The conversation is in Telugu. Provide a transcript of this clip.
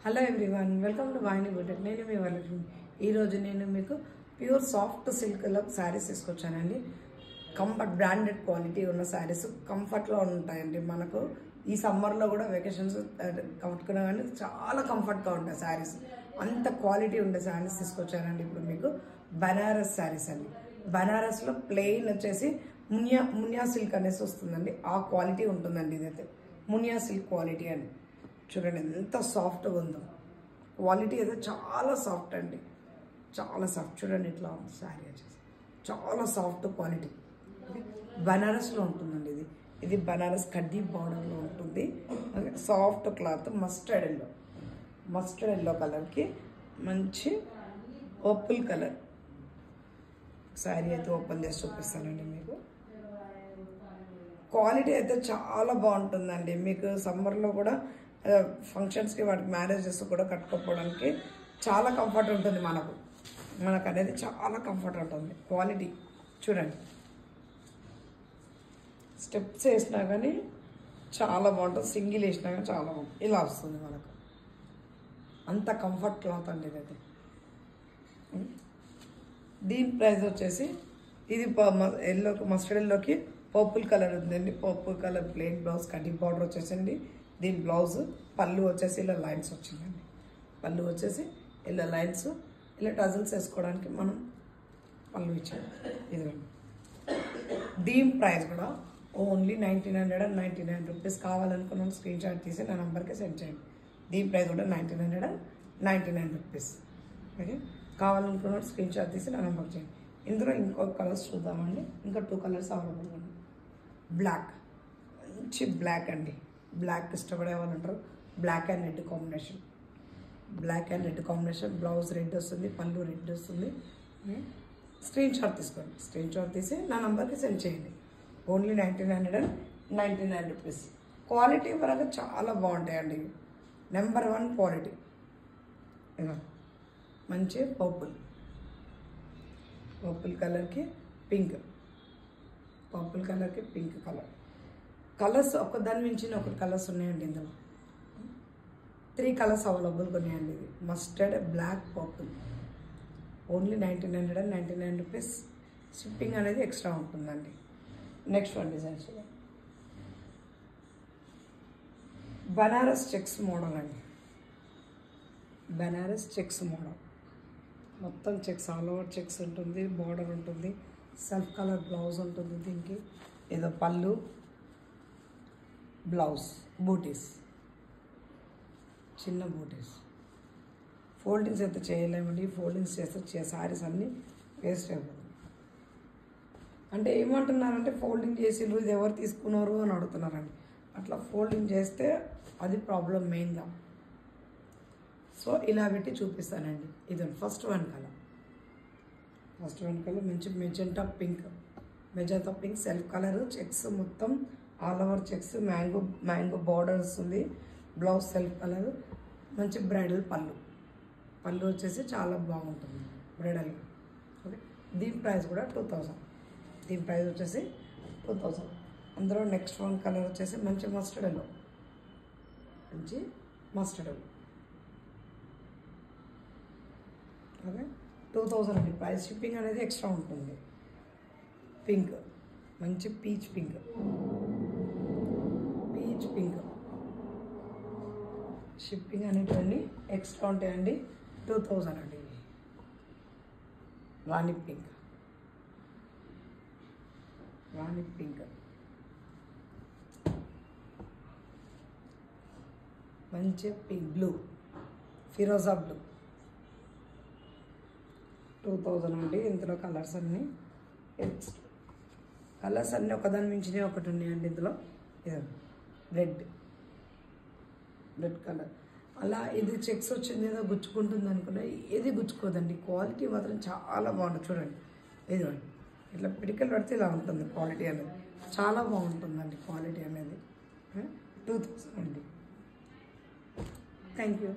Hello everyone, welcome to Vaini boutique. నేను మీ వరలక్ష్మి. ఈరోజు నేను మీకు ప్యూర్ సాఫ్ట్ సిల్క్లో శారీస్ తీసుకొచ్చానండి. కంఫర్ట్ బ్రాండెడ్ క్వాలిటీ ఉన్న శారీస్ కంఫర్ట్లో ఉంటాయండి. మనకు ఈ సమ్మర్లో కూడా వెకేషన్స్ కట్టుకున్నా కానీ చాలా కంఫర్ట్గా ఉంటాయి శారీస్. అంత క్వాలిటీ ఉండే శారీస్ తీసుకొచ్చానండి. ఇప్పుడు మీకు బనారస్ శారీస్ అండి. బనారస్లో ప్లెయిన్ వచ్చేసి మునియా సిల్క్ అనేసి వస్తుందండి. ఆ క్వాలిటీ ఉంటుందండి. ఇదైతే మునియా సిల్క్ క్వాలిటీ అండి. చూడండి ఎంత సాఫ్ట్గా ఉందో. క్వాలిటీ అయితే చాలా సాఫ్ట్ అండి, చాలా సాఫ్ట్. చూడండి ఇట్లా ఉంది శారీ వచ్చేసి చాలా సాఫ్ట్ క్వాలిటీ. బనారస్లో ఉంటుందండి. ఇది బనారస్ కడ్డీ బార్డర్లో ఉంటుంది. సాఫ్ట్ క్లాత్ మస్టర్డ్ ఎల్లో కలర్కి మంచి పర్పుల్ కలర్ శారీ అయితే ఓపెన్ చేసి చూపిస్తానండి మీకు. క్వాలిటీ అయితే చాలా బాగుంటుందండి. మీకు సమ్మర్లో కూడా ఫంక్షన్స్కి వాటికి మ్యారేజెస్ కూడా కట్టుకోవడానికి చాలా కంఫర్ట్ ఉంటుంది. మనకు అనేది చాలా కంఫర్ట్ ఉంటుంది. క్వాలిటీ చూడండి, స్టెప్స్ వేసినా కానీ చాలా బాగుంటుంది. సింగిల్ వేసినా కానీ చాలా బాగుంటుంది. ఇలా వస్తుంది మనకు. అంత కంఫర్ట్ క్లాత్ అండి ఇదైతే. దీని ప్రైస్ వచ్చేసి ఇది మస్టర్డ్ ఎల్లోకి పర్పుల్ కలర్ ఉందండి. Purple colour plain blouse cutting border వచ్చేసండి. దీని బ్లౌజ్ పళ్ళు వచ్చేసి ఇలా లైన్స్ వచ్చిందండి. పళ్ళు వచ్చేసి ఇలా లైన్స్, ఇలా టజల్స్ వేసుకోవడానికి మనం పళ్ళు ఇచ్చాము. ఇదిగోండి. దీని ప్రైస్ కూడా ఓన్లీ 1999 రూపీస్. కావాలనుకున్నాను స్క్రీన్ షాట్ తీసి నా నెంబర్కి సెండ్ చేయండి. దీని ప్రైస్ కూడా 1999 రూపీస్. ఓకే, కావాలనుకున్నాను స్క్రీన్ షాట్ తీసి నా నెంబర్కి చేయండి. ఇందులో ఇంకొక కలర్స్ చూద్దామండి. ఇంకా 2 కలర్స్ అవైలబుల్గా ఉన్నాయి. బ్లాక్, మంచి బ్లాక్ అండి. బ్లాక్ ఇష్టపడే వాళ్ళు ఉంటారు. Black and red combination. Blouse red వస్తుంది, పళ్ళు రెడ్ వస్తుంది. స్క్రీన్ షాట్ తీసుకోండి. స్క్రీన్ షాట్ తీసి నా నెంబర్కి సెండ్ చేయండి. Only 1999 rupees. క్వాలిటీ పరంగా చాలా బాగుంటాయండి. Number 1 quality. మంచి పర్పుల్ కలర్కి పింక్ కలర్స్ ఒకదాని మించిన ఒకటి కలర్స్ ఉన్నాయండి. ఇందులో 3 కలర్స్ అవైలబుల్గా ఉన్నాయండి. ఇది mustard, black, purple. Only 1999 rupees. Shipping అనేది ఎక్స్ట్రా ఉంటుందండి. నెక్స్ట్ వన్ డిజైన్ చూడండి. బనారస్ చెక్స్ మోడల్ అండి. మొత్తం చెక్స్, ఆల్ ఓవర్ చెక్స్ ఉంటుంది. బార్డర్ ఉంటుంది. సెల్ఫ్ కలర్ బ్లౌజ్ ఉంటుంది. దీనికి ఏదో పళ్ళు, బ్లౌజ్, బూటీస్, చిన్న బూటీస్. ఫోల్డింగ్స్ అయితే చేయలేమండి. ఫోల్డింగ్స్ చేస్తే శారీస్ అన్నీ వేస్ట్ అయిపోతుంది. అంటే ఏమంటున్నారంటే ఫోల్డింగ్ చేసిండ్రు, ఇది ఎవరు తీసుకున్నారు అని అడుగుతున్నారండి. అట్లా ఫోల్డింగ్ చేస్తే అది ప్రాబ్లం మెయిన్గా. సో ఇలా పెట్టి చూపిస్తానండి. ఇది ఫస్ట్ వన్ కలర్ మంచి magenta pink self colour checks, మొత్తం all over checks, mango border వస్తుంది. బ్లౌజ్ సెల్ఫ్ కలర్, మంచి బ్రైడల్ పళ్ళు వచ్చేసి చాలా బాగుంటుంది బ్రైడల్. ఓకే, దీని ప్రైస్ కూడా 2000. దీని ప్రైస్ వచ్చేసి 2000. అందులో నెక్స్ట్ వన్ కలర్ వచ్చేసి మంచి మస్టర్డ్ ఎల్లో. ఓకే, 2000 అండి ప్రైస్. షిప్పింగ్ అనేది ఎక్స్ట్రా ఉంటుంది. పింక్, మంచి పీచ్ పింక్ షిప్పింగ్ అనేటివన్నీ ఎక్స్ట్రా ఉంటాయండి. 2000 అండి. రాణి పింక్ మంచి పింక్, బ్లూ, ఫిరోజా బ్లూ. 2000 అండి. ఇందులో కలర్స్ అన్నీ ఒకదాని మించినవి ఒకటి ఉన్నాయండి. ఇందులో రెడ్ కలర్. అలా ఇది చెక్స్ వచ్చింది ఏదో గుచ్చుకుంటుంది అనుకున్నా, ఏది గుచ్చుకోదండి. క్వాలిటీ మాత్రం చాలా బాగుంటుంది. చూడండి, ఇదిగోండి, ఇట్లా పిడికలు పడితే ఇలా ఉంటుంది. క్వాలిటీ అనేది చాలా బాగుంటుందండి. క్వాలిటీ అనేది 2000 అండి. Thank you.